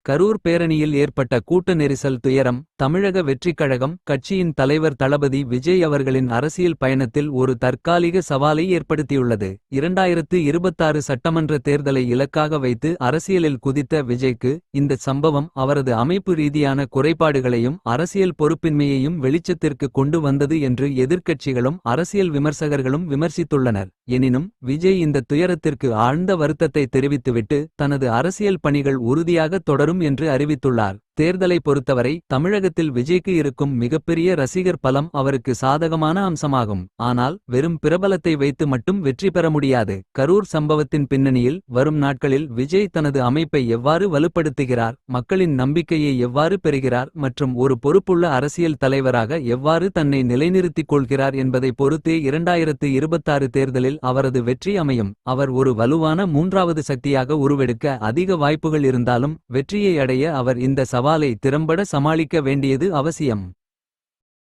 கரூர் பேரணியில் ஏற்பட்ட கூட்ட நெரிசல் துயரம். தமிழக வெற்றிக் கழகம் கட்சியின் தலைவர் தளபதி விஜய் அவர்களின் அரசியல் பயணத்தில் ஒரு தற்காலிக சவாலை ஏற்படுத்தியுள்ளது. 2026 சட்டமன்ற தேர்தலை இலக்காக வைத்து அரசியலில் குதித்த விஜய்க்கு இந்த சம்பவம் அவரது அமைப்பு ரீதியான குறைபாடுகளையும் அரசியல் பொறுப்பின்மையையும் வெளிச்சத்திற்கு கொண்டு வந்தது என்று எதிர்க்கட்சிகளும் அரசியல் விமர்சகர்களும் விமர்சித்துள்ளனர். எனினும் விஜய் இந்த துயரத்திற்கு ஆழ்ந்த வருத்தத்தை தெரிவித்துவிட்டு தனது அரசியல் பணிகள் உறுதியாக தொடரும் என்று அறிவித்துள்ளார். தேர்தலை பொறுத்தவரை தமிழகத்தில் விஜய்க்கு இருக்கும் மிகப்பெரிய ரசிகர் பலம் அவருக்கு சாதகமான அம்சமாகும். ஆனால் வெறும் பிரபலத்தை வைத்து மட்டும் வெற்றி பெற முடியாது. கரூர் சம்பவத்தின் பின்னணியில் வரும் நாட்களில் விஜய் தனது அமைப்பை எவ்வாறு வலுப்படுத்துகிறார், மக்களின் நம்பிக்கையை எவ்வாறு பெறுகிறார் மற்றும் ஒரு பொறுப்புள்ள அரசியல் தலைவராக எவ்வாறு தன்னை நிலைநிறுத்திக் கொள்கிறார் என்பதை பொறுத்தே 2026 தேர்தலில் அவரது வெற்றி அமையும். அவர் ஒரு வலுவான மூன்றாவது சக்தியாக உருவெடுக்க அதிக வாய்ப்புகள் இருந்தாலும் வெற்றியை அடைய அவர் இந்த சவாலை திறம்பட சமாளிக்க வேண்டியது அவசியம்.